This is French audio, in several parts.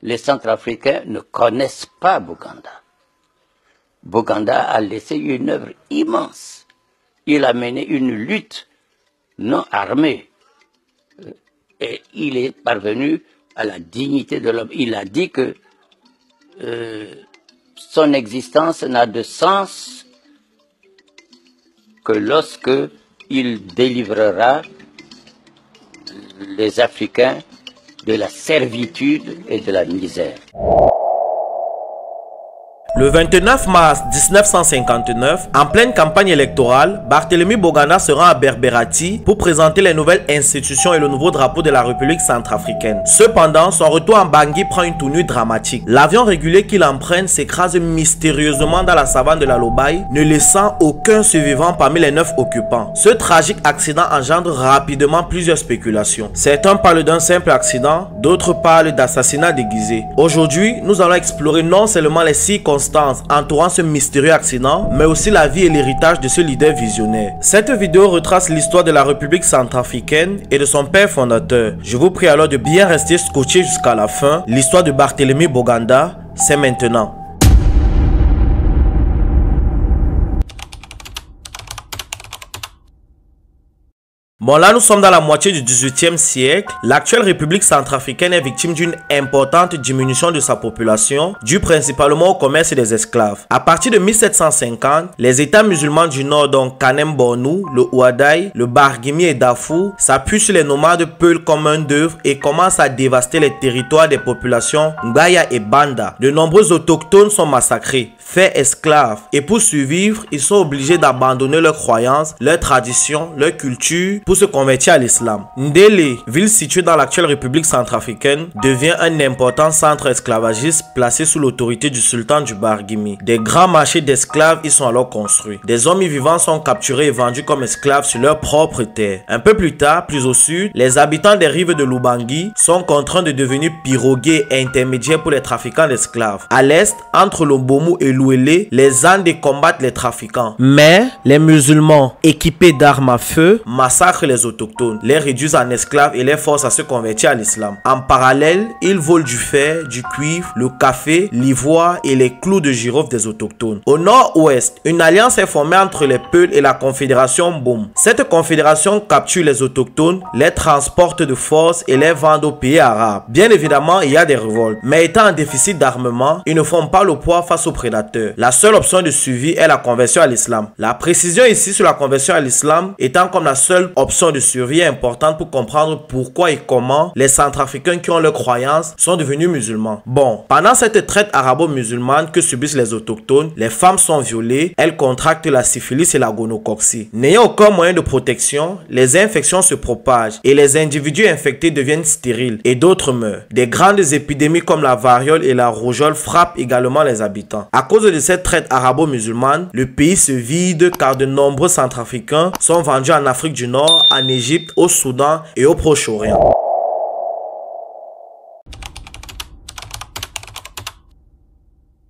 les Centrafricains ne connaissent pas Boganda. Boganda a laissé une œuvre immense. Il a mené une lutte non armée. Et il est parvenu à la dignité de l'homme. Il a dit que son existence n'a de sens que lorsque il délivrera les Africains de la servitude et de la misère. Le 29 mars 1959, en pleine campagne électorale, Barthélemy Boganda se rend à Berberati pour présenter les nouvelles institutions et le nouveau drapeau de la République centrafricaine. Cependant, son retour en Bangui prend une tournure dramatique. L'avion régulier qu'il emprunte s'écrase mystérieusement dans la savane de la Lobaye, ne laissant aucun survivant parmi les 9 occupants. Ce tragique accident engendre rapidement plusieurs spéculations. Certains parlent d'un simple accident, d'autres parlent d'assassinat déguisé. Aujourd'hui, nous allons explorer non seulement les circonstances entourant ce mystérieux accident, mais aussi la vie et l'héritage de ce leader visionnaire. Cette vidéo retrace l'histoire de la République centrafricaine et de son père fondateur. Je vous prie alors de bien rester scotché jusqu'à la fin. L'histoire de Barthélemy Boganda, c'est maintenant. Bon, là nous sommes dans la moitié du XVIIIe siècle. L'actuelle République centrafricaine est victime d'une importante diminution de sa population, due principalement au commerce des esclaves. À partir de 1750, les États musulmans du Nord, donc Kanem-Bornou, le Ouadaï, le Barguimi et Darfour, s'appuient sur les nomades Peuls comme main d'œuvre et commencent à dévaster les territoires des populations Ngaya et Banda. De nombreux autochtones sont massacrés, faits esclaves, et pour survivre, ils sont obligés d'abandonner leurs croyances, leurs traditions, leur culture, pour se convertir à l'islam. Ndélé, ville située dans l'actuelle République centrafricaine, devient un important centre esclavagiste placé sous l'autorité du sultan du Barguimi. Des grands marchés d'esclaves y sont alors construits. Des hommes y vivants sont capturés et vendus comme esclaves sur leur propre terre. Un peu plus tard, plus au sud, les habitants des rives de l'Ubangi sont contraints de devenir pirogues et intermédiaires pour les trafiquants d'esclaves. À l'est, entre l'Ombomu et l'Ouélé, les Andés combattent les trafiquants. Mais les musulmans, équipés d'armes à feu, massacrent les autochtones, les réduisent en esclaves et les forcent à se convertir à l'islam. En parallèle, ils volent du fer, du cuivre, le café, l'ivoire et les clous de girofle des autochtones. Au nord-ouest, une alliance est formée entre les Peuls et la confédération Boum. Cette confédération capture les autochtones, les transporte de force et les vend aux pays arabes. Bien évidemment, il y a des révoltes, mais étant en déficit d'armement, ils ne font pas le poids face aux prédateurs. La seule option de survie est la conversion à l'islam. La précision ici sur la conversion à l'islam étant comme la seule option de survie importante pour comprendre pourquoi et comment les Centrafricains qui ont leurs croyances sont devenus musulmans. Bon, pendant cette traite arabo-musulmane que subissent les autochtones, les femmes sont violées, elles contractent la syphilis et la gonocoxie. N'ayant aucun moyen de protection, les infections se propagent et les individus infectés deviennent stériles et d'autres meurent. Des grandes épidémies comme la variole et la rougeole frappent également les habitants. À cause de cette traite arabo-musulmane, le pays se vide car de nombreux Centrafricains sont vendus en Afrique du Nord, en Égypte, au Soudan et au Proche-Orient.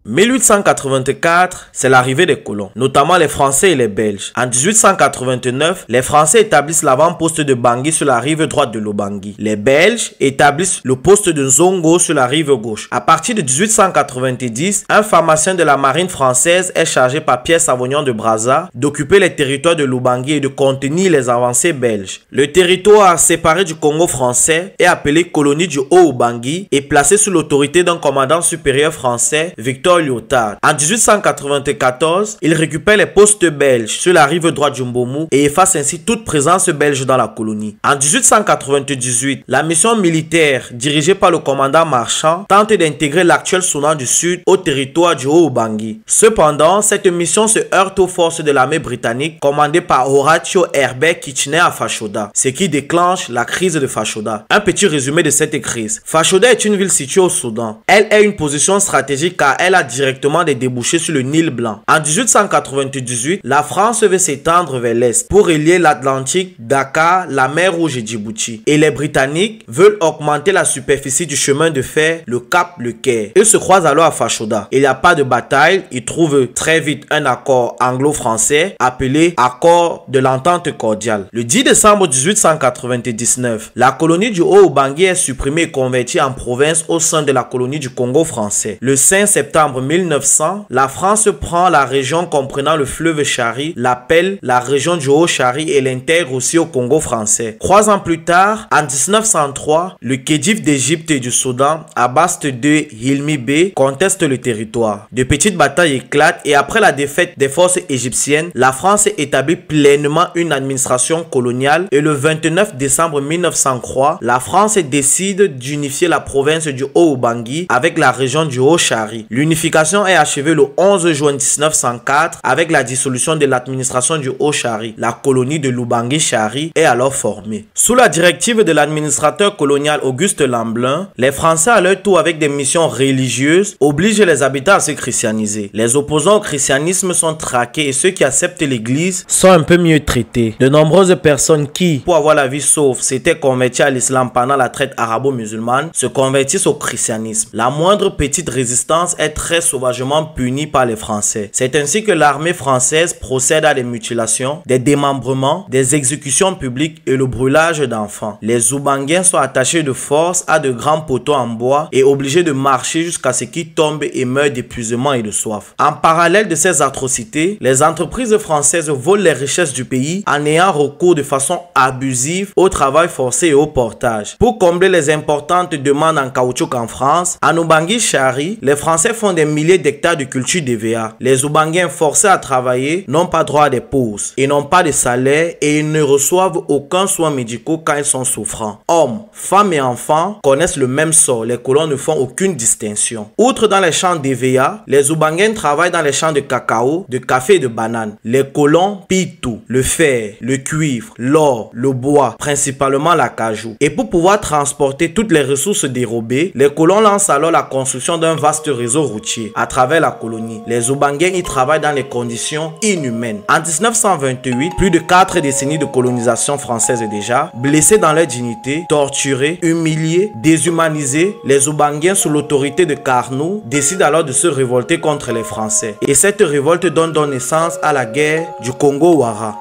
1884, c'est l'arrivée des colons, notamment les Français et les Belges. En 1889, les Français établissent l'avant-poste de Bangui sur la rive droite de l'Obangi. Les Belges établissent le poste de Zongo sur la rive gauche. À partir de 1890, un pharmacien de la marine française est chargé par Pierre Savognon de Brazza d'occuper les territoires de l'Obangi et de contenir les avancées belges. Le territoire séparé du Congo français est appelé colonie du Haut-Obangi et placé sous l'autorité d'un commandant supérieur français, Victor Lyotard. En 1894, il récupère les postes belges sur la rive droite du Mbomu et efface ainsi toute présence belge dans la colonie. En 1898, la mission militaire dirigée par le commandant Marchand tente d'intégrer l'actuel Soudan du Sud au territoire du Haut-Obangi. Cependant, cette mission se heurte aux forces de l'armée britannique commandée par Horatio Herbert Kitchener à Fashoda, ce qui déclenche la crise de Fashoda. Un petit résumé de cette crise. Fashoda est une ville située au Soudan. Elle est une position stratégique car elle a a directement des débouchés sur le Nil Blanc. En 1898, la France veut s'étendre vers l'est pour relier l'Atlantique, Dakar, la mer Rouge et Djibouti. Et les Britanniques veulent augmenter la superficie du chemin de fer, le Cap Le Caire. Ils se croisent alors à Fashoda. Il n'y a pas de bataille, ils trouvent très vite un accord anglo-français appelé accord de l'entente cordiale. Le 10 décembre 1899, la colonie du Haut-Ubangi est supprimée et convertie en province au sein de la colonie du Congo français. Le 5 septembre 1900, la France prend la région comprenant le fleuve Chari, l'appelle la région du Haut-Chari et l'intègre aussi au Congo français. 3 ans plus tard, en 1903, le Khedive d'Égypte et du Soudan, Abbas II Hilmi B, conteste le territoire. De petites batailles éclatent et après la défaite des forces égyptiennes, la France établit pleinement une administration coloniale et le 29 décembre 1903, la France décide d'unifier la province du Haut-Ubangi avec la région du Haut-Chari. L'unification est achevée le 11 juin 1904 avec la dissolution de l'administration du Haut-Chari. La colonie de l'Ubangi-Chari est alors formée. Sous la directive de l'administrateur colonial Auguste Lamblin, les Français à leur tour avec des missions religieuses obligent les habitants à se christianiser. Les opposants au christianisme sont traqués et ceux qui acceptent l'église sont un peu mieux traités. De nombreuses personnes qui, pour avoir la vie sauve, s'étaient converties à l'islam pendant la traite arabo-musulmane, se convertissent au christianisme. La moindre petite résistance est très sauvagement punie par les Français. C'est ainsi que l'armée française procède à des mutilations, des démembrements, des exécutions publiques et le brûlage d'enfants. Les Ubanguins sont attachés de force à de grands poteaux en bois et obligés de marcher jusqu'à ce qu'ils tombent et meurent d'épuisement et de soif. En parallèle de ces atrocités, les entreprises françaises volent les richesses du pays en ayant recours de façon abusive au travail forcé et au portage. Pour combler les importantes demandes en caoutchouc en France, en Ubangi-Chari, les Français font des milliers d'hectares de culture d'EVA. Les Ubanguins forcés à travailler n'ont pas droit à des pauses, ils n'ont pas de salaire et ils ne reçoivent aucun soin médicaux quand ils sont souffrants. Hommes, femmes et enfants connaissent le même sort, les colons ne font aucune distinction. Outre dans les champs d'EVA, les Ubanguins travaillent dans les champs de cacao, de café et de bananes. Les colons pillent tout, le fer, le cuivre, l'or, le bois, principalement l'acajou. Et pour pouvoir transporter toutes les ressources dérobées, les colons lancent alors la construction d'un vaste réseau routier à travers la colonie. Les Ubanguins y travaillent dans des conditions inhumaines. En 1928, plus de 4 décennies de colonisation française déjà, blessés dans leur dignité, torturés, humiliés, déshumanisés, les Ubanguins sous l'autorité de Carnot décident alors de se révolter contre les Français. Et cette révolte donne naissance à la guerre du Congo-Wara.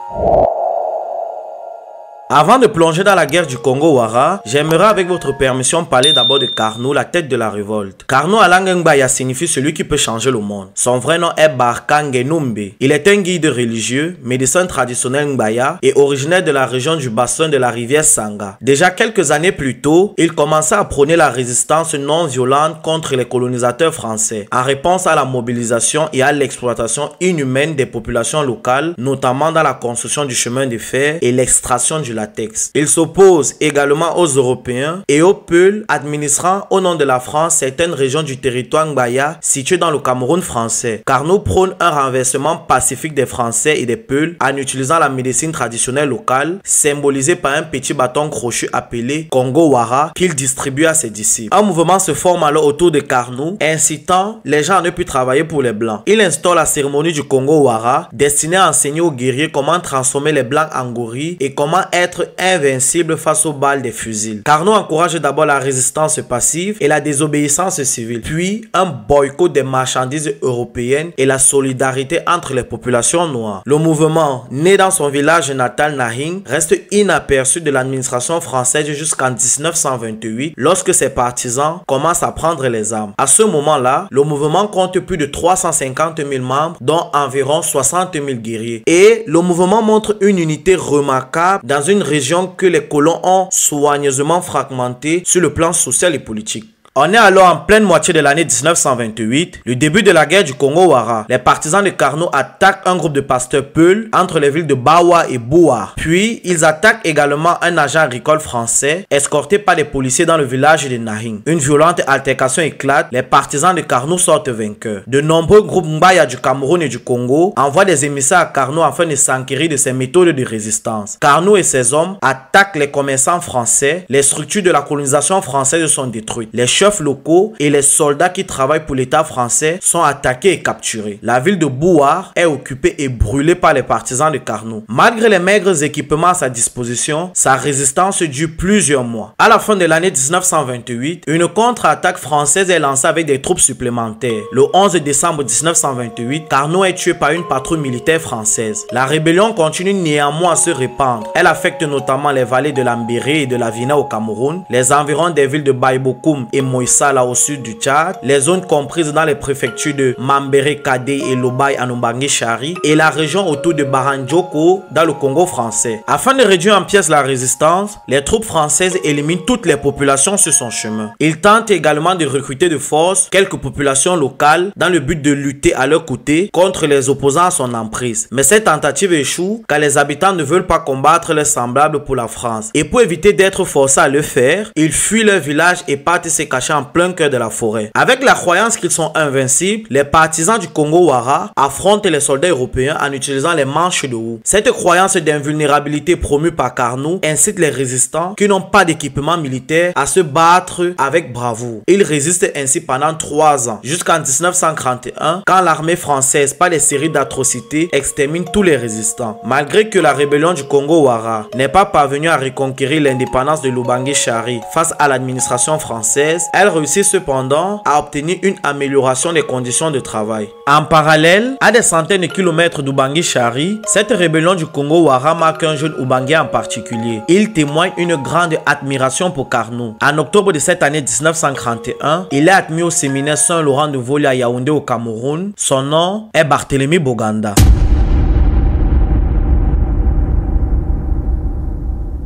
Avant de plonger dans la guerre du Congo-Wara, j'aimerais avec votre permission parler d'abord de Carnot, la tête de la révolte. Carnot à langue Ngbaya signifie celui qui peut changer le monde. Son vrai nom est Barkange Numbe. Il est un guide religieux, médecin traditionnel Ngbaya et originaire de la région du bassin de la rivière Sanga. Déjà quelques années plus tôt, il commençait à prôner la résistance non violente contre les colonisateurs français, en réponse à la mobilisation et à l'exploitation inhumaine des populations locales, notamment dans la construction du chemin de fer et l'extraction du latex. Il s'oppose également aux Européens et aux Peuls, administrant au nom de la France certaines régions du territoire Ngbaya situées dans le Cameroun français. Carnot prône un renversement pacifique des Français et des Peuls en utilisant la médecine traditionnelle locale, symbolisée par un petit bâton crochu appelé Congo-Wara qu'il distribue à ses disciples. Un mouvement se forme alors autour de Carnot, incitant les gens à ne plus travailler pour les Blancs. Il instaure la cérémonie du Congo-Wara, destinée à enseigner aux guerriers comment transformer les Blancs en gorilles et comment être invincible face aux balles des fusils. Carnot encourage d'abord la résistance passive et la désobéissance civile, puis un boycott des marchandises européennes et la solidarité entre les populations noires. Le mouvement, né dans son village natal Nahing, reste inaperçu de l'administration française jusqu'en 1928, lorsque ses partisans commencent à prendre les armes. À ce moment-là, le mouvement compte plus de 350 000 membres, dont environ 60 000 guerriers. Et le mouvement montre une unité remarquable dans une région que les colons ont soigneusement fragmentée sur le plan social et politique. On est alors en pleine moitié de l'année 1928, le début de la guerre du Congo-Wara. Les partisans de Carnot attaquent un groupe de pasteurs Peuls entre les villes de Bawa et Boua. Puis, ils attaquent également un agent agricole français escorté par des policiers dans le village de Nahing. Une violente altercation éclate, les partisans de Carnot sortent vainqueurs. De nombreux groupes Mbaya du Cameroun et du Congo envoient des émissaires à Carnot afin de s'enquérir de ses méthodes de résistance. Carnot et ses hommes attaquent les commerçants français, les structures de la colonisation française sont détruites. Les chefs chefs locaux et les soldats qui travaillent pour l'État français sont attaqués et capturés. La ville de Bouar est occupée et brûlée par les partisans de Carnot. Malgré les maigres équipements à sa disposition, sa résistance dure plusieurs mois. À la fin de l'année 1928, une contre-attaque française est lancée avec des troupes supplémentaires. Le 11 décembre 1928, Carnot est tué par une patrouille militaire française. La rébellion continue néanmoins à se répandre. Elle affecte notamment les vallées de l'Ambéré et de la Vina au Cameroun, les environs des villes de Baïbokoum et Moïsala au sud du Tchad, les zones comprises dans les préfectures de Mambéré, Kadé et Lobaï en Ubangi-Chari et la région autour de Barandioko dans le Congo français. Afin de réduire en pièces la résistance, les troupes françaises éliminent toutes les populations sur son chemin. Ils tentent également de recruter de force quelques populations locales dans le but de lutter à leur côté contre les opposants à son emprise. Mais cette tentative échoue car les habitants ne veulent pas combattre leurs semblables pour la France. Et pour éviter d'être forcés à le faire, ils fuient leur village et partent se cacher en plein cœur de la forêt. Avec la croyance qu'ils sont invincibles, les partisans du Congo-Wara affrontent les soldats européens en utilisant les manches de houx. Cette croyance d'invulnérabilité promue par Carnot incite les résistants qui n'ont pas d'équipement militaire à se battre avec bravoure. Ils résistent ainsi pendant 3 ans, jusqu'en 1931, quand l'armée française, par des séries d'atrocités, extermine tous les résistants. Malgré que la rébellion du Congo-Wara n'est pas parvenue à reconquérir l'indépendance de l'Ubangi-Chari face à l'administration française, elle réussit cependant à obtenir une amélioration des conditions de travail. En parallèle, à des centaines de kilomètres d'Ubangi-Chari, cette rébellion du Congo-Wara marque un jeune Ubangais en particulier. Il témoigne une grande admiration pour Carnot. En octobre de cette année 1931, il est admis au séminaire Saint-Laurent de Volé à Yaoundé au Cameroun. Son nom est Barthélemy Boganda.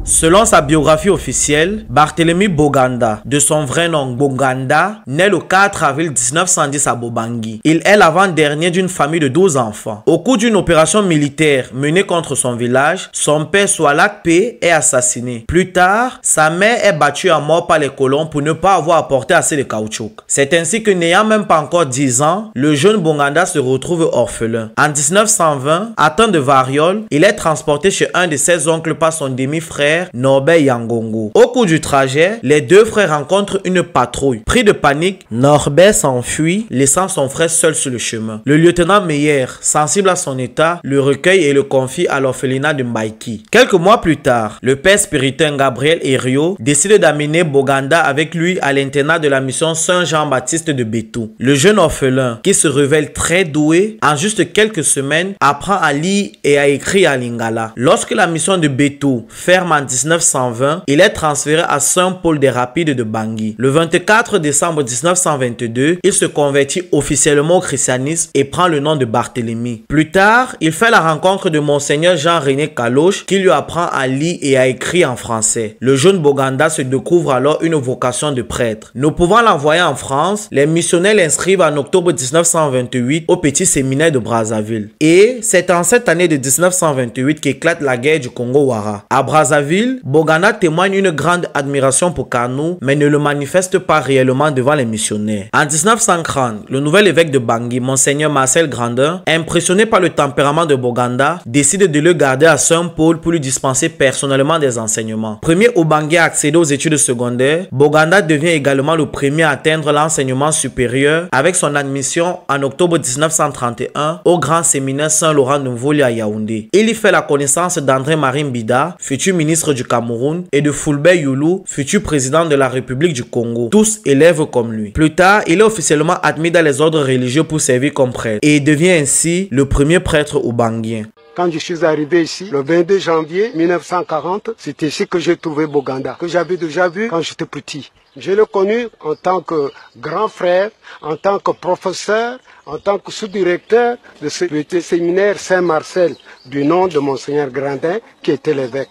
Selon sa biographie officielle, Barthélemy Boganda, de son vrai nom Boganda, naît le 4 avril 1910 à Bobangi. Il est l'avant-dernier d'une famille de 12 enfants. Au cours d'une opération militaire menée contre son village, son père Swalak P est assassiné. Plus tard, sa mère est battue à mort par les colons pour ne pas avoir apporté assez de caoutchouc. C'est ainsi que, n'ayant même pas encore 10 ans, le jeune Boganda se retrouve orphelin. En 1920, atteint de variole, il est transporté chez un de ses oncles par son demi-frère Norbert Yangongo. Au cours du trajet, les deux frères rencontrent une patrouille. Pris de panique, Norbert s'enfuit, laissant son frère seul sur le chemin. Le lieutenant Meyer, sensible à son état, le recueille et le confie à l'orphelinat de Mbaïki. Quelques mois plus tard, le père spiritain Gabriel Herriot décide d'amener Boganda avec lui à l'internat de la mission Saint-Jean-Baptiste de Bétou. Le jeune orphelin, qui se révèle très doué, en juste quelques semaines, apprend à lire et à écrire à Lingala. Lorsque la mission de Bétou ferme en 1920, il est transféré à Saint-Paul des Rapides de Bangui. Le 24 décembre 1922, il se convertit officiellement au christianisme et prend le nom de Barthélemy. Plus tard, il fait la rencontre de Monseigneur Jean-René Caloche qui lui apprend à lire et à écrire en français. Le jeune Boganda se découvre alors une vocation de prêtre. Ne pouvant l'envoyer en France, les missionnaires l'inscrivent en octobre 1928 au petit séminaire de Brazzaville. Et c'est en cette année de 1928 qu'éclate la guerre du Congo-Wara. À Brazzaville, Boganda témoigne une grande admiration pour Carnot, mais ne le manifeste pas réellement devant les missionnaires. En 1930, le nouvel évêque de Bangui, Monseigneur Marcel Grandin, impressionné par le tempérament de Boganda, décide de le garder à Saint-Paul pour lui dispenser personnellement des enseignements. Premier Ubangais à accéder aux études secondaires, Boganda devient également le premier à atteindre l'enseignement supérieur avec son admission en octobre 1931 au grand séminaire Saint-Laurent de Volé à Yaoundé. Il y fait la connaissance d'André-Marie Mbida, futur ministre du Cameroun, et de Fulbert Youlou, futur président de la République du Congo, tous élèves comme lui. Plus tard, il est officiellement admis dans les ordres religieux pour servir comme prêtre et devient ainsi le premier prêtre ubangien. Quand je suis arrivé ici, le 22 janvier 1940, c'est ici que j'ai trouvé Boganda, que j'avais déjà vu quand j'étais petit. Je l'ai connu en tant que grand frère, en tant que professeur, en tant que sous-directeur de ce petit séminaire Saint-Marcel, du nom de Monseigneur Grandin, qui était l'évêque.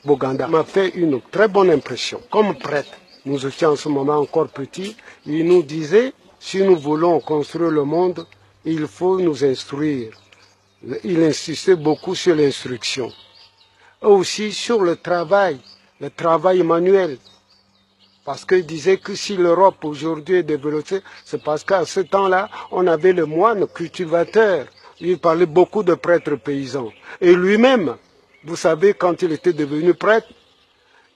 Boganda m'a fait une très bonne impression. Comme prêtre, nous étions en ce moment encore petits, il nous disait, si nous voulons construire le monde, il faut nous instruire. Il insistait beaucoup sur l'instruction. Aussi sur le travail manuel. Parce qu'il disait que si l'Europe aujourd'hui est développée, c'est parce qu'à ce temps-là, on avait le moine cultivateur. Il parlait beaucoup de prêtres paysans. Et lui-même, vous savez, quand il était devenu prêtre,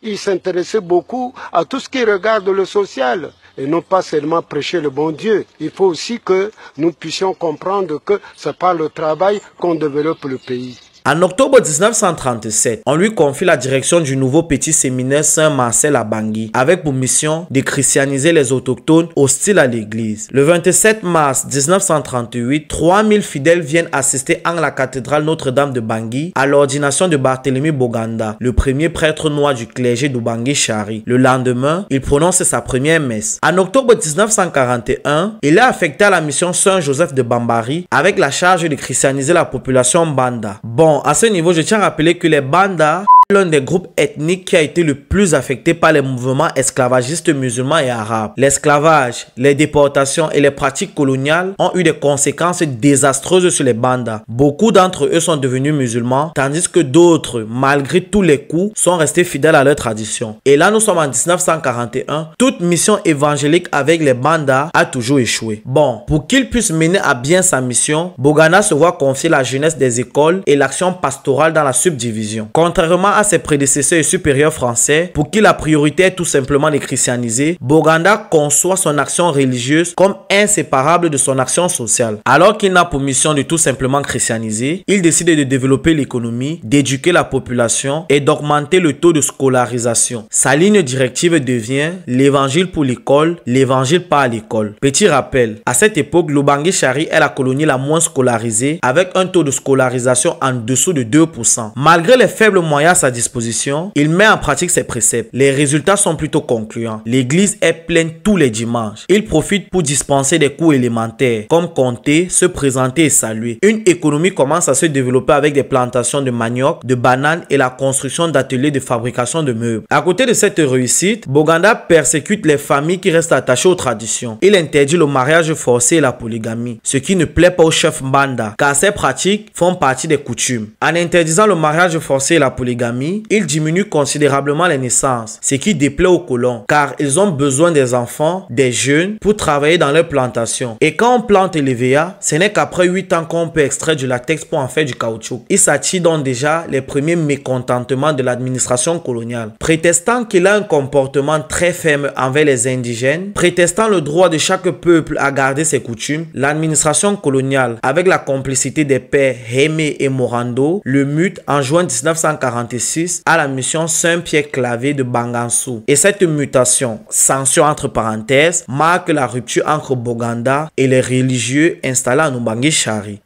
il s'intéressait beaucoup à tout ce qui regarde le social. et non pas seulement prêcher le bon Dieu. Il faut aussi que nous puissions comprendre que c'est par le travail qu'on développe le pays. En octobre 1937, on lui confie la direction du nouveau petit séminaire Saint-Marcel à Bangui, avec pour mission de christianiser les autochtones hostiles à l'église. Le 27 mars 1938, 3000 fidèles viennent assister en la cathédrale Notre-Dame de Bangui à l'ordination de Barthélemy Boganda, le premier prêtre noir du clergé de Bangui-Chari. Le lendemain, il prononce sa première messe. En octobre 1941, il est affecté à la mission Saint-Joseph de Bambari avec la charge de christianiser la population Banda. Bon, à ce niveau, je tiens à rappeler que les Banda, l'un des groupes ethniques qui a été le plus affecté par les mouvements esclavagistes musulmans et arabes. L'esclavage, les déportations et les pratiques coloniales ont eu des conséquences désastreuses sur les Banda. Beaucoup d'entre eux sont devenus musulmans, tandis que d'autres, malgré tous les coups, sont restés fidèles à leur tradition. Et là, nous sommes en 1941. Toute mission évangélique avec les Banda a toujours échoué. Bon, pour qu'il puisse mener à bien sa mission, Boganda se voit confier la jeunesse des écoles et l'action pastorale dans la subdivision. Contrairement à ses prédécesseurs et supérieurs français, pour qui la priorité est tout simplement de christianiser, Boganda conçoit son action religieuse comme inséparable de son action sociale. Alors qu'il n'a pour mission de tout simplement christianiser, il décide de développer l'économie, d'éduquer la population et d'augmenter le taux de scolarisation. Sa ligne directive devient l'évangile pour l'école, l'évangile pas à l'école. Petit rappel, à cette époque, le Bangui-Chari est la colonie la moins scolarisée avec un taux de scolarisation en dessous de 2%. Malgré les faibles moyens à sa disposition, il met en pratique ses préceptes. Les résultats sont plutôt concluants. L'église est pleine tous les dimanches. Il profite pour dispenser des cours élémentaires, comme compter, se présenter et saluer. Une économie commence à se développer avec des plantations de manioc, de bananes et la construction d'ateliers de fabrication de meubles. À côté de cette réussite, Boganda persécute les familles qui restent attachées aux traditions. Il interdit le mariage forcé et la polygamie, ce qui ne plaît pas au chef Banda, car ces pratiques font partie des coutumes. En interdisant le mariage forcé et la polygamie, il diminue considérablement les naissances, ce qui déplaît aux colons, car ils ont besoin des enfants, des jeunes, pour travailler dans leurs plantations. Et quand on plante l'EVA, ce n'est qu'après 8 ans qu'on peut extraire du latex pour en faire du caoutchouc. Il s'attire donc déjà les premiers mécontentements de l'administration coloniale. Prétestant qu'il a un comportement très ferme envers les indigènes, prétestant le droit de chaque peuple à garder ses coutumes, l'administration coloniale, avec la complicité des pères Hémé et Morando, le mute en juin 1946 à la mission Saint-Pierre-Clavé de Bangansou. Et cette mutation, sanction entre parenthèses, marque la rupture entre Boganda et les religieux installés en Bangui-Chari.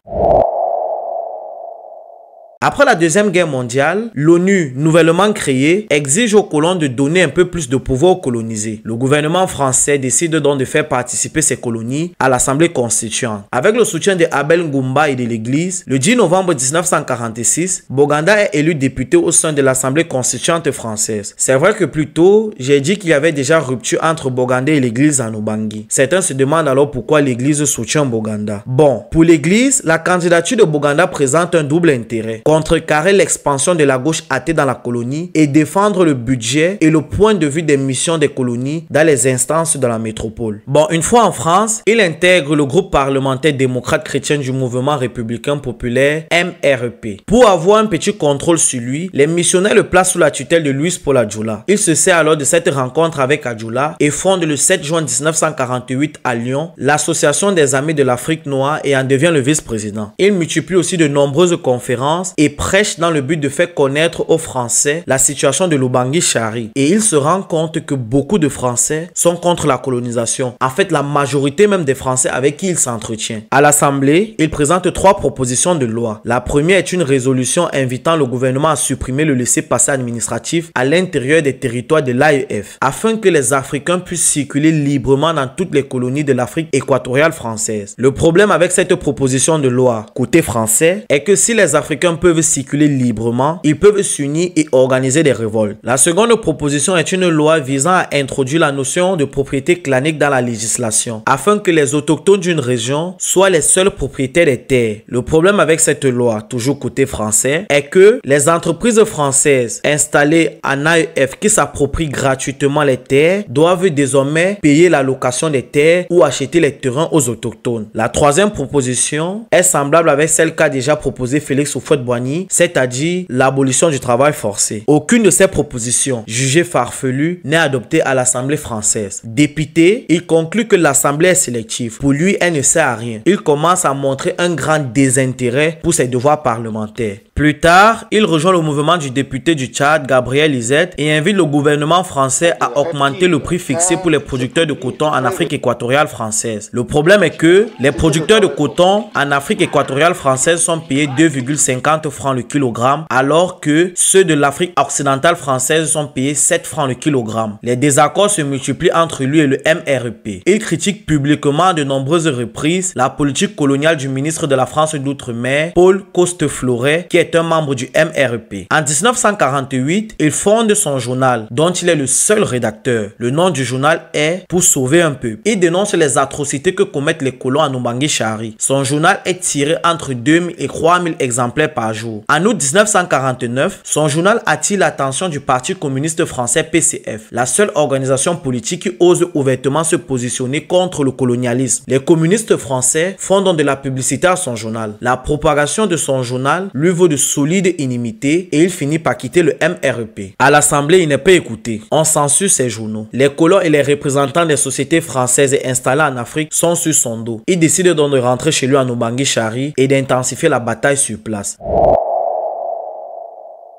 Après la Deuxième Guerre mondiale, l'ONU, nouvellement créée, exige aux colons de donner un peu plus de pouvoir aux colonisés. Le gouvernement français décide donc de faire participer ces colonies à l'Assemblée constituante. Avec le soutien de Abel Ngoumba et de l'Église, le 10 novembre 1946, Boganda est élu député au sein de l'Assemblée constituante française. C'est vrai que plus tôt, j'ai dit qu'il y avait déjà rupture entre Boganda et l'Église en Ubangui. Certains se demandent alors pourquoi l'Église soutient Boganda. Bon, pour l'Église, la candidature de Boganda présente un double intérêt. Contrecarrer l'expansion de la gauche athée dans la colonie et défendre le budget et le point de vue des missions des colonies dans les instances de la métropole. Bon, une fois en France, il intègre le groupe parlementaire démocrate chrétien du mouvement républicain populaire MRP. Pour avoir un petit contrôle sur lui, les missionnaires le placent sous la tutelle de Louis Paul Adjoula. Il se sert alors de cette rencontre avec Adjoula et fonde le 7 juin 1948 à Lyon l'Association des Amis de l'Afrique noire et en devient le vice-président. Il multiplie aussi de nombreuses conférences et prêche dans le but de faire connaître aux Français la situation de l'Ubangui-Chari. Et il se rend compte que beaucoup de Français sont contre la colonisation. En fait, la majorité même des Français avec qui il s'entretient. À l'Assemblée, il présente 3 propositions de loi. La première est une résolution invitant le gouvernement à supprimer le laissez-passer administratif à l'intérieur des territoires de l'AEF, afin que les Africains puissent circuler librement dans toutes les colonies de l'Afrique équatoriale française. Le problème avec cette proposition de loi, côté français, est que si les Africains peuvent circuler librement, ils peuvent s'unir et organiser des révoltes. La seconde proposition est une loi visant à introduire la notion de propriété clanique dans la législation, afin que les autochtones d'une région soient les seuls propriétaires des terres. Le problème avec cette loi, toujours côté français, est que les entreprises françaises installées en AEF qui s'approprient gratuitement les terres doivent désormais payer la location des terres ou acheter les terrains aux autochtones. La troisième proposition est semblable avec celle qu'a déjà proposé Félix Houphouët-Boigny Houphouët-Boigny, c'est-à-dire l'abolition du travail forcé. Aucune de ces propositions, jugées farfelues, n'est adoptée à l'Assemblée française. Député, il conclut que l'Assemblée est sélective. Pour lui, elle ne sert à rien. Il commence à montrer un grand désintérêt pour ses devoirs parlementaires. Plus tard, il rejoint le mouvement du député du Tchad, Gabriel Lisette, et invite le gouvernement français à augmenter le prix fixé pour les producteurs de coton en Afrique équatoriale française. Le problème est que les producteurs de coton en Afrique équatoriale française sont payés 2,50 francs le kilogramme, alors que ceux de l'Afrique occidentale française sont payés 7 francs le kilogramme. Les désaccords se multiplient entre lui et le MREP. Il critique publiquement à de nombreuses reprises la politique coloniale du ministre de la France d'Outre-mer, Paul Costefloret, qui est un membre du MREP. En 1948, il fonde son journal, dont il est le seul rédacteur. Le nom du journal est Pour sauver un peuple. Il dénonce les atrocités que commettent les colons à Ubangui-Chari. Son journal est tiré entre 2000 et 3000 exemplaires par jour. En août 1949, son journal attire l'attention du Parti communiste français PCF, la seule organisation politique qui ose ouvertement se positionner contre le colonialisme. Les communistes français font donc de la publicité à son journal. La propagation de son journal lui vaut de solides inimitiés et il finit par quitter le MREP. À l'Assemblée, il n'est pas écouté. On censure ses journaux. Les colons et les représentants des sociétés françaises installées en Afrique sont sur son dos. Il décide donc de rentrer chez lui en Ubangui-Chari et d'intensifier la bataille sur place.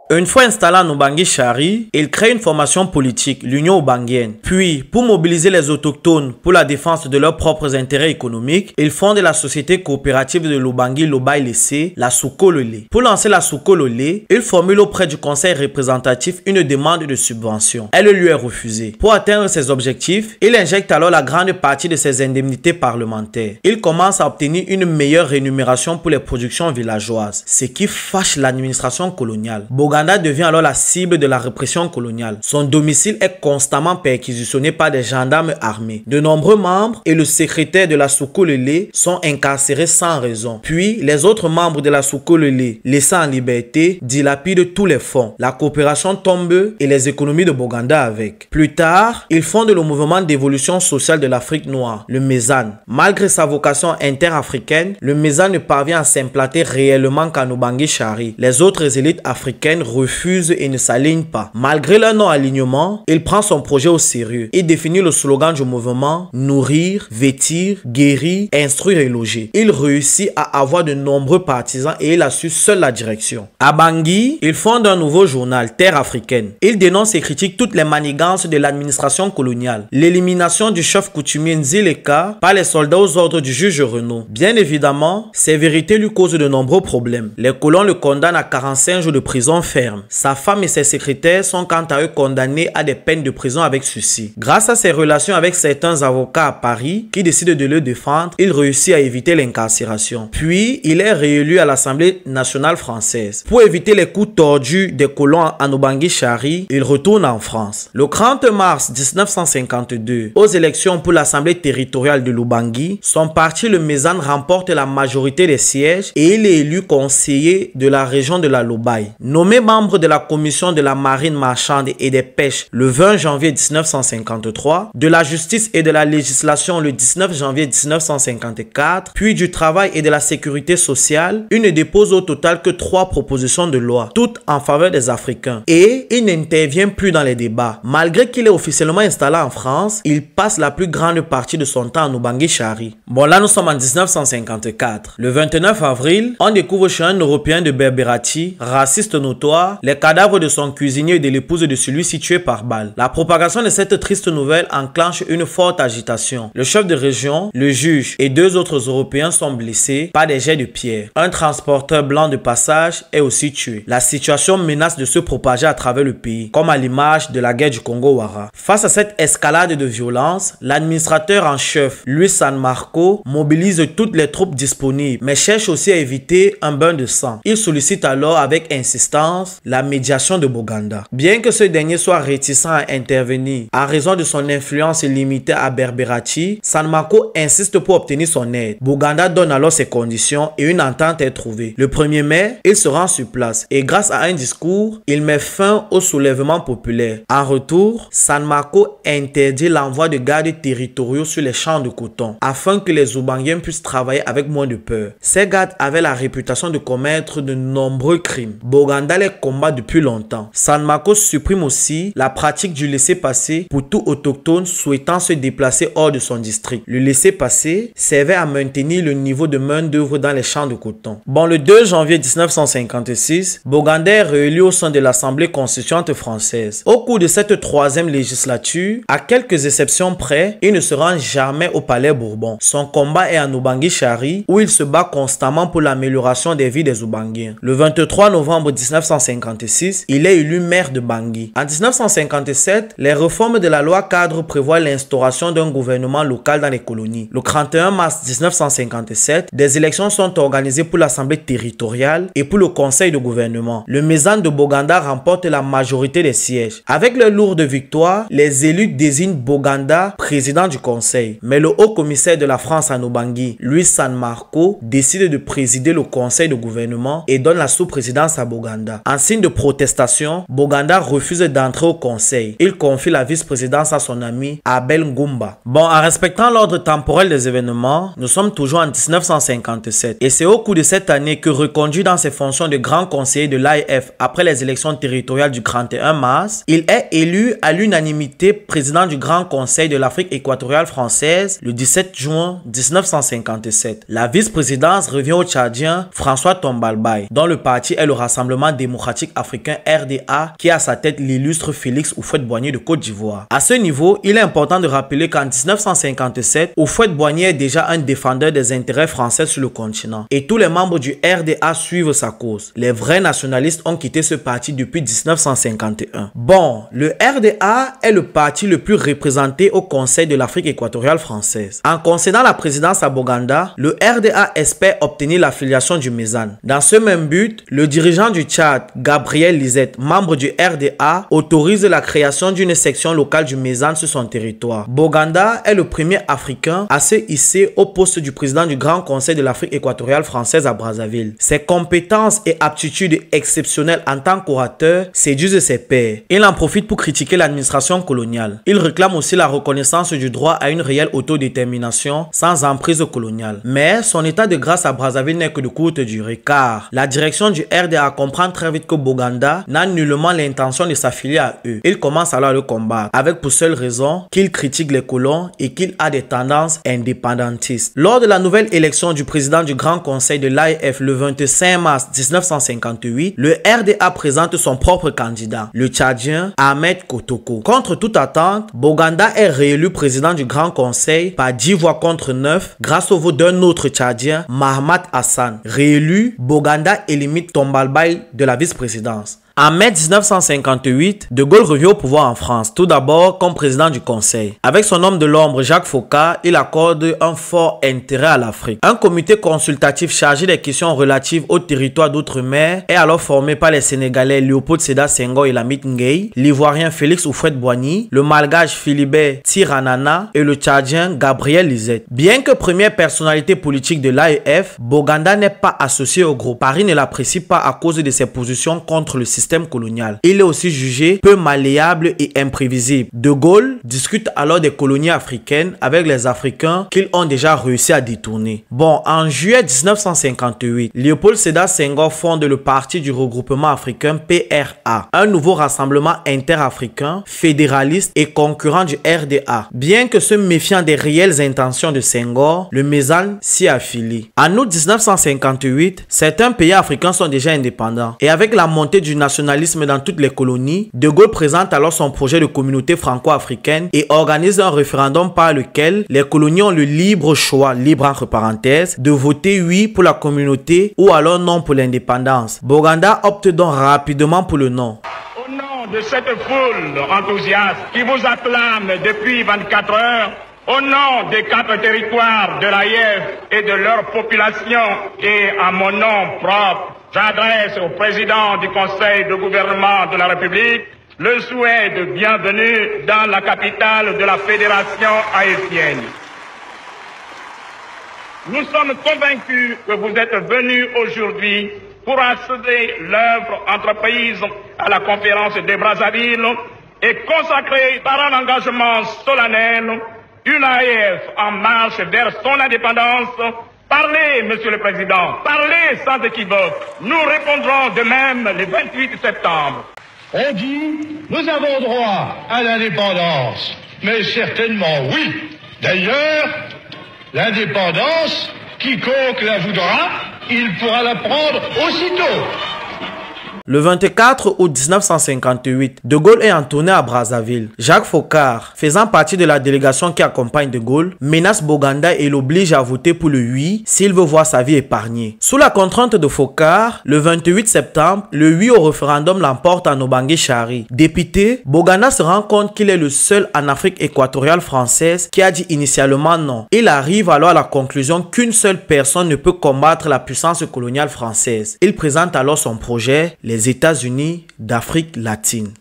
Une fois installé en Ubangui-Chari, il crée une formation politique, l'Union Ubanguienne. Puis, pour mobiliser les autochtones pour la défense de leurs propres intérêts économiques, il fonde la société coopérative de l'Ubangui Lobai Lessé, la Soukololé. Pour lancer la Soukololé, il formule auprès du conseil représentatif une demande de subvention. Elle lui est refusée. Pour atteindre ses objectifs, il injecte alors la grande partie de ses indemnités parlementaires. Il commence à obtenir une meilleure rémunération pour les productions villageoises, ce qui fâche l'administration coloniale. Boganda devient alors la cible de la répression coloniale. Son domicile est constamment perquisitionné par des gendarmes armés. De nombreux membres et le secrétaire de la Soukololé sont incarcérés sans raison. Puis, les autres membres de la Soukololé, laissés en liberté, dilapident tous les fonds. La coopération tombe et les économies de Boganda avec. Plus tard, il fonde le mouvement d'évolution sociale de l'Afrique noire, le MESAN. Malgré sa vocation interafricaine, le MESAN ne parvient à s'implanter réellement qu'en Ubangui-Chari. Les autres élites africaines refuse et ne s'aligne pas. Malgré leur non-alignement, il prend son projet au sérieux. Il définit le slogan du mouvement: nourrir, vêtir, guérir, instruire et loger. Il réussit à avoir de nombreux partisans et il assure seul la direction. À Bangui, il fonde un nouveau journal, Terre africaine. Il dénonce et critique toutes les manigances de l'administration coloniale. L'élimination du chef coutumier Nzileka par les soldats aux ordres du juge Renaud. Bien évidemment, ces vérités lui causent de nombreux problèmes. Les colons le condamnent à 45 jours de prison ferme. Sa femme et ses secrétaires sont quant à eux condamnés à des peines de prison avec sursis. Grâce à ses relations avec certains avocats à Paris qui décident de le défendre, il réussit à éviter l'incarcération. Puis, il est réélu à l'Assemblée nationale française. Pour éviter les coups tordus des colons en Ubangui-Chari, il retourne en France. Le 30 mars 1952, aux élections pour l'Assemblée territoriale de l'Ubangui, son parti, le MESAN, remporte la majorité des sièges et il est élu conseiller de la région de la Lobai. Nommé membre de la commission de la marine marchande et des pêches le 20 janvier 1953, de la justice et de la législation le 19 janvier 1954, puis du travail et de la sécurité sociale, il ne dépose au total que 3 propositions de loi, toutes en faveur des Africains. Et il n'intervient plus dans les débats. Malgré qu'il est officiellement installé en France, il passe la plus grande partie de son temps en Ubangui-Chari. Bon, là nous sommes en 1954. Le 29 avril, on découvre chez un Européen de Berberati, raciste notoire, les cadavres de son cuisinier et de l'épouse de celui-ci tué par balle. La propagation de cette triste nouvelle enclenche une forte agitation. Le chef de région, le juge et 2 autres Européens sont blessés par des jets de pierre. Un transporteur blanc de passage est aussi tué. La situation menace de se propager à travers le pays, comme à l'image de la guerre du Congo-Wara. Face à cette escalade de violence, l'administrateur en chef, Luis San Marco, mobilise toutes les troupes disponibles, mais cherche aussi à éviter un bain de sang. Il sollicite alors avec insistance France la médiation de Boganda. Bien que ce dernier soit réticent à intervenir en raison de son influence limitée à Berberati, San Marco insiste pour obtenir son aide. Boganda donne alors ses conditions et une entente est trouvée. Le 1er mai, il se rend sur place et grâce à un discours, il met fin au soulèvement populaire. En retour, San Marco interdit l'envoi de gardes territoriaux sur les champs de coton afin que les Oubanguiens puissent travailler avec moins de peur. Ces gardes avaient la réputation de commettre de nombreux crimes. Boganda les combat depuis longtemps. San Marco supprime aussi la pratique du laissez-passer pour tout autochtone souhaitant se déplacer hors de son district. Le laissez-passer servait à maintenir le niveau de main-d'œuvre dans les champs de coton. Bon, le 2 janvier 1956, Boganda est réélu au sein de l'Assemblée constituante française. Au cours de cette 3e législature, à quelques exceptions près, il ne se rend jamais au Palais Bourbon. Son combat est en Oubangui-Chari, où il se bat constamment pour l'amélioration des vies des Oubanguiens. Le 23 novembre 1956, il est élu maire de Bangui. En 1957, les réformes de la loi cadre prévoient l'instauration d'un gouvernement local dans les colonies. Le 31 mars 1957, des élections sont organisées pour l'Assemblée territoriale et pour le Conseil de gouvernement. Le Mézan de Boganda remporte la majorité des sièges. Avec leur lourde victoire, les élus désignent Boganda président du Conseil. Mais le haut commissaire de la France en Obangui, Louis San Marco, décide de présider le Conseil de gouvernement et donne la sous-présidence à Boganda. En signe de protestation, Boganda refuse d'entrer au Conseil. Il confie la vice-présidence à son ami Abel Ngumba. Bon, en respectant l'ordre temporel des événements, nous sommes toujours en 1957. Et c'est au cours de cette année que, reconduit dans ses fonctions de grand conseiller de l'AEF après les élections territoriales du 31 mars, il est élu à l'unanimité président du Grand Conseil de l'Afrique équatoriale française le 17 juin 1957. La vice-présidence revient au Tchadien François Tombalbaye, dont le parti est le Rassemblement démocratique africain RDA, qui a à sa tête l'illustre Félix Houphouët-Boigny de Côte d'Ivoire. À ce niveau, il est important de rappeler qu'en 1957, Houphouët-Boigny est déjà un défendeur des intérêts français sur le continent. Et tous les membres du RDA suivent sa cause. Les vrais nationalistes ont quitté ce parti depuis 1951. Bon, le RDA est le parti le plus représenté au Conseil de l'Afrique équatoriale française. En concédant la présidence à Boganda, le RDA espère obtenir l'affiliation du Mézan. Dans ce même but, le dirigeant du Tchad, Gabriel Lisette, membre du RDA, autorise la création d'une section locale du Mézan sur son territoire. Boganda est le premier Africain à se hisser au poste du président du Grand Conseil de l'Afrique équatoriale française à Brazzaville. Ses compétences et aptitudes exceptionnelles en tant qu'orateur séduisent ses pairs. Il en profite pour critiquer l'administration coloniale. Il réclame aussi la reconnaissance du droit à une réelle autodétermination sans emprise coloniale. Mais son état de grâce à Brazzaville n'est que de courte durée, car la direction du RDA comprend très vite que Boganda n'a nullement l'intention de s'affilier à eux. Il commence alors le combat, avec pour seule raison qu'il critique les colons et qu'il a des tendances indépendantistes. Lors de la nouvelle élection du président du Grand Conseil de l'AEF le 25 mars 1958, le RDA présente son propre candidat, le Tchadien Ahmed Kotoko. Contre toute attente, Boganda est réélu président du Grand Conseil par 10 voix contre 9 grâce au vote d'un autre Tchadien, Mahamat Hassan. Réélu, Boganda élimine Tombalbaye de la vice-présidence. En mai 1958, De Gaulle revient au pouvoir en France, tout d'abord comme président du Conseil. Avec son homme de l'ombre Jacques Foccart, il accorde un fort intérêt à l'Afrique. Un comité consultatif chargé des questions relatives au territoire d'outre-mer est alors formé par les Sénégalais Léopold Sédar Senghor et Lamine Gueye, l'Ivoirien Félix Houphouët-Boigny, le Malgache Philibert Tsiranana et le Tchadien Gabriel Lisette. Bien que première personnalité politique de l'AEF, Boganda n'est pas associé au groupe. Paris ne l'apprécie pas à cause de ses positions contre le système colonial. Il est aussi jugé peu malléable et imprévisible. De Gaulle discute alors des colonies africaines avec les Africains qu'ils ont déjà réussi à détourner. Bon, en juillet 1958, Léopold Sédar Senghor fonde le Parti du regroupement africain PRA, un nouveau rassemblement interafricain, fédéraliste et concurrent du RDA. Bien que se méfiant des réelles intentions de Senghor, le Mézan s'y affilie. En août 1958, certains pays africains sont déjà indépendants et avec la montée du nationalisme dans toutes les colonies, De Gaulle présente alors son projet de communauté franco-africaine et organise un référendum par lequel les colonies ont le libre choix, libre entre parenthèses, de voter oui pour la communauté ou alors non pour l'indépendance. Boganda opte donc rapidement pour le non. Au nom de cette foule enthousiaste qui vous acclame depuis 24 heures, au nom des 4 territoires de l'AEF et de leur population et à mon nom propre, J'adresse au président du Conseil de gouvernement de la République le souhait de bienvenue dans la capitale de la Fédération haïtienne. Nous sommes convaincus que vous êtes venus aujourd'hui pour achever l'œuvre entreprise à la conférence de Brazzaville et consacrer par un engagement solennel une AEF en marche vers son indépendance. Parlez, Monsieur le Président, parlez sans équivoque. Nous répondrons de même le 28 septembre. On dit, nous avons droit à l'indépendance. Mais certainement oui. D'ailleurs, l'indépendance, quiconque la voudra, il pourra la prendre aussitôt. Le 24 août 1958, De Gaulle est en tournée à Brazzaville. Jacques Foccart, faisant partie de la délégation qui accompagne De Gaulle, menace Boganda et l'oblige à voter pour le oui s'il veut voir sa vie épargnée. Sous la contrainte de Foccart, le 28 septembre, le oui au référendum l'emporte en Obangué Chari. Député, Boganda se rend compte qu'il est le seul en Afrique équatoriale française qui a dit initialement non. Il arrive alors à la conclusion qu'une seule personne ne peut combattre la puissance coloniale française. Il présente alors son projet, les États-Unis d'Afrique latine.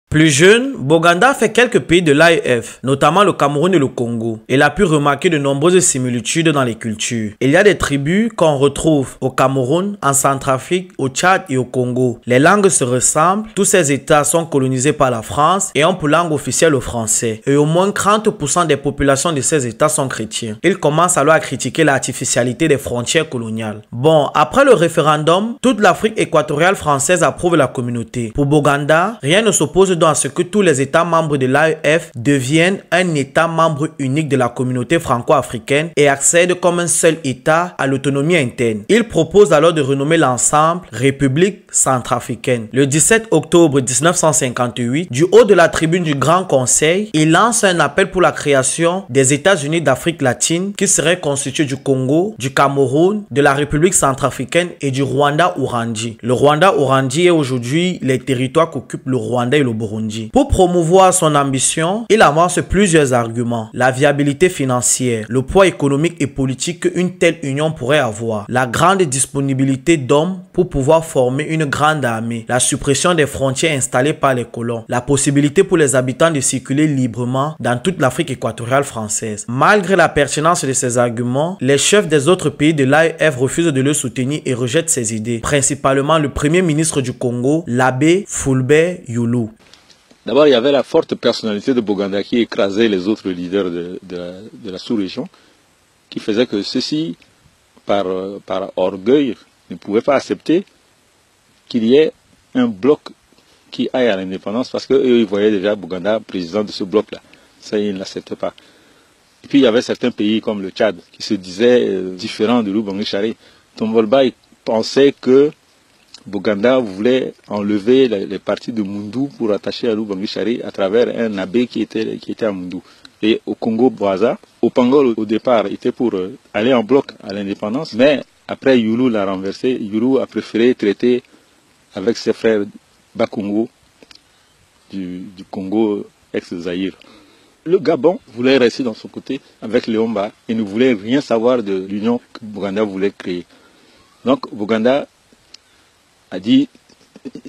Plus jeune, Boganda fait quelques pays de l'AEF, notamment le Cameroun et le Congo. Il a pu remarquer de nombreuses similitudes dans les cultures. Il y a des tribus qu'on retrouve au Cameroun, en Centrafrique, au Tchad et au Congo. Les langues se ressemblent, tous ces États sont colonisés par la France et ont pour langue officielle le français. Et au moins 30% des populations de ces États sont chrétiens. Il commence alors à critiquer l'artificialité des frontières coloniales. Bon, après le référendum, toute l'Afrique équatoriale française approuve la communauté. Pour Boganda, rien ne s'oppose à ce que tous les États membres de l'AEF deviennent un État membre unique de la communauté franco-africaine et accèdent comme un seul État à l'autonomie interne. Il propose alors de renommer l'ensemble République centrafricaine. Le 17 octobre 1958, du haut de la tribune du Grand Conseil, il lance un appel pour la création des États-Unis d'Afrique latine qui seraient constitués du Congo, du Cameroun, de la République centrafricaine et du Rwanda-Ourandi. Le Rwanda-Ourandi est aujourd'hui les territoires qu'occupent le Rwanda et le Burundi. Pour promouvoir son ambition, il avance plusieurs arguments. La viabilité financière, le poids économique et politique qu'une telle union pourrait avoir, la grande disponibilité d'hommes pour pouvoir former une grande armée, la suppression des frontières installées par les colons, la possibilité pour les habitants de circuler librement dans toute l'Afrique équatoriale française. Malgré la pertinence de ces arguments, les chefs des autres pays de l'AEF refusent de le soutenir et rejettent ces idées, principalement le premier ministre du Congo, l'abbé Fulbert Yulu. D'abord, il y avait la forte personnalité de Boganda qui écrasait les autres leaders de la sous-région, qui faisait que ceux-ci, par orgueil, ne pouvaient pas accepter qu'il y ait un bloc qui aille à l'indépendance, parce qu'eux, ils voyaient déjà Boganda président de ce bloc-là. Ça, ils ne l'acceptaient pas. Et puis, il y avait certains pays comme le Tchad, qui se disaient différents de l'Oubangui Chari. Tombolba, il pensait que Boganda voulait enlever les parties de Moundou pour attacher à l'Oubangui Chari à travers un abbé qui était à Moundou. Et au Congo-Brazza, Opangol au départ était pour aller en bloc à l'indépendance, mais après Yulu l'a renversé. Yulu a préféré traiter avec ses frères Bakongo du Congo ex-Zaïre. Le Gabon voulait rester dans son côté avec Léomba et ne voulait rien savoir de l'union que Boganda voulait créer. Donc Boganda a dit,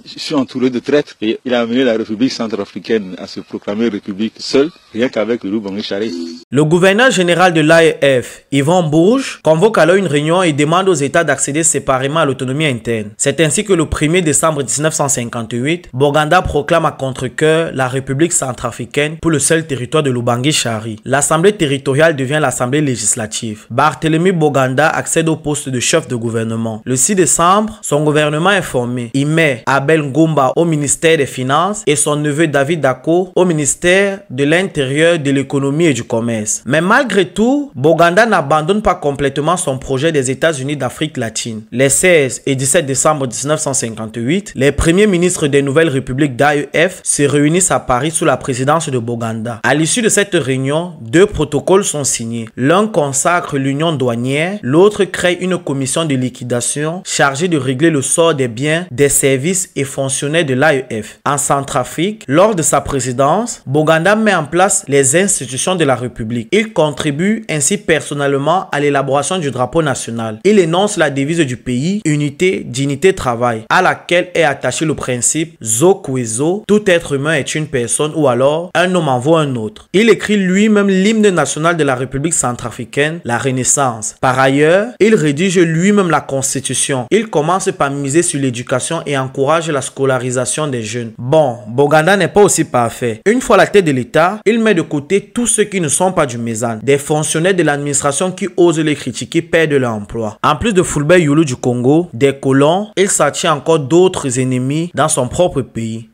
je suis entouré de traîtres, et il a amené la République centrafricaine à se proclamer république seule, rien qu'avec le Oubangui Chari. Le gouverneur général de l'AEF, Yvan Bourges, convoque alors une réunion et demande aux États d'accéder séparément à l'autonomie interne. C'est ainsi que le 1er décembre 1958, Boganda proclame à contre-cœur la République centrafricaine pour le seul territoire de l'Oubangui Chari. L'Assemblée territoriale devient l'Assemblée législative. Barthélemy Boganda accède au poste de chef de gouvernement. Le 6 décembre, son gouvernement est formé. Il met Abel Ngumba au ministère des Finances et son neveu David Dako au ministère de l'Intérieur, de l'Économie et du Commerce. Mais malgré tout, Boganda n'abandonne pas complètement son projet des États-Unis d'Afrique latine. Les 16 et 17 décembre 1958, les premiers ministres des nouvelles républiques d'AEF se réunissent à Paris sous la présidence de Boganda. À l'issue de cette réunion, 2 protocoles sont signés. L'un consacre l'union douanière, l'autre crée une commission de liquidation chargée de régler le sort des biens, des services activiste et fonctionnaire de l'AEF. En Centrafrique, lors de sa présidence, Boganda met en place les institutions de la République. Il contribue ainsi personnellement à l'élaboration du drapeau national. Il énonce la devise du pays, unité, dignité, travail, à laquelle est attaché le principe Zokwezo, tout être humain est une personne ou alors un homme en vaut un autre. Il écrit lui-même l'hymne national de la République centrafricaine, la Renaissance. Par ailleurs, il rédige lui-même la Constitution. Il commence par miser sur l'éducation et encourage la scolarisation des jeunes. Bon, Boganda n'est pas aussi parfait. Une fois à la tête de l'État, il met de côté tous ceux qui ne sont pas du Mézane. Des fonctionnaires de l'administration qui osent les critiquer perdent leur emploi. En plus de Fulbert Yulu du Congo, des colons, il s'attire encore d'autres ennemis dans son propre pays.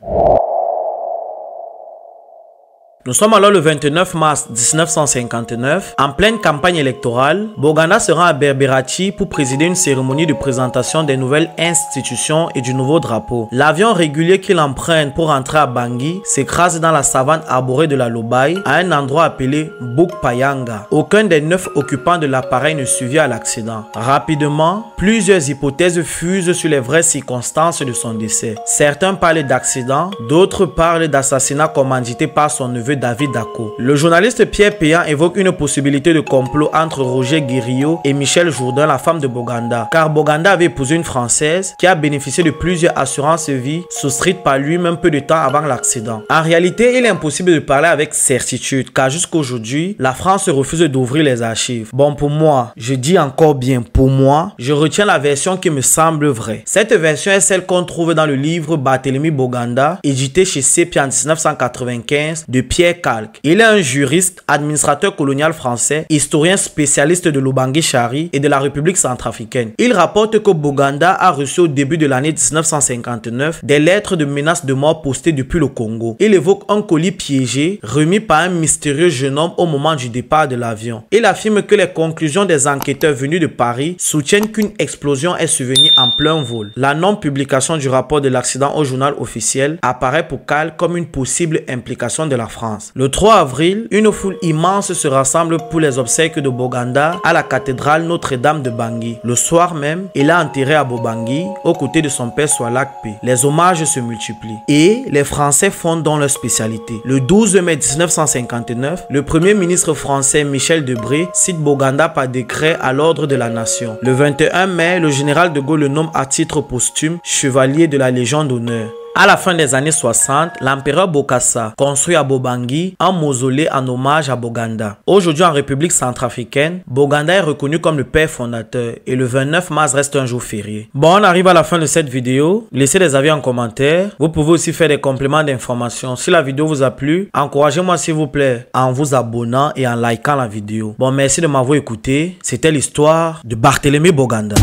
Nous sommes alors le 29 mars 1959. En pleine campagne électorale, Boganda se rend à Berberati pour présider une cérémonie de présentation des nouvelles institutions et du nouveau drapeau. L'avion régulier qu'il emprunte pour entrer à Bangui s'écrase dans la savane arborée de la Lobaye à un endroit appelé Boukpayanga. Aucun des 9 occupants de l'appareil ne survit à l'accident. Rapidement, plusieurs hypothèses fusent sur les vraies circonstances de son décès. Certains parlent d'accident, d'autres parlent d'assassinat commandité par son neveu David Dako. Le journaliste Pierre Péan évoque une possibilité de complot entre Roger Guérillo et Michel Jourdain, la femme de Boganda, car Boganda avait épousé une Française qui a bénéficié de plusieurs assurances vie souscrites par lui-même peu de temps avant l'accident. En réalité, il est impossible de parler avec certitude, car jusqu'aujourd'hui, la France refuse d'ouvrir les archives. Bon, pour moi, je dis encore bien pour moi, je retiens la version qui me semble vraie. Cette version est celle qu'on trouve dans le livre Barthélemy Boganda, édité chez Sepia en 1995 de Pierre Calque. Il est un juriste, administrateur colonial français, historien spécialiste de l'Obangi-Chari et de la République centrafricaine. Il rapporte que Boganda a reçu au début de l'année 1959 des lettres de menaces de mort postées depuis le Congo. Il évoque un colis piégé remis par un mystérieux jeune homme au moment du départ de l'avion. Il affirme que les conclusions des enquêteurs venus de Paris soutiennent qu'une explosion est survenue en plein vol. La non-publication du rapport de l'accident au journal officiel apparaît pour Calque comme une possible implication de la France. Le 3 avril, une foule immense se rassemble pour les obsèques de Boganda à la cathédrale Notre-Dame de Bangui. Le soir même, il est enterré à Bobangui aux côtés de son père Swalak P. Les hommages se multiplient et les Français font dans leur spécialité. Le 12 mai 1959, le premier ministre français Michel Debré cite Boganda par décret à l'ordre de la nation. Le 21 mai, le général de Gaulle le nomme à titre posthume chevalier de la Légion d'honneur. À la fin des années 60, l'empereur Bokassa construit à Bobangui un mausolée en hommage à Boganda. Aujourd'hui en République centrafricaine, Boganda est reconnu comme le père fondateur et le 29 mars reste un jour férié. Bon, on arrive à la fin de cette vidéo. Laissez des avis en commentaire. Vous pouvez aussi faire des compléments d'information. Si la vidéo vous a plu, encouragez-moi s'il vous plaît en vous abonnant et en likant la vidéo. Bon, merci de m'avoir écouté. C'était l'histoire de Barthélemy Boganda.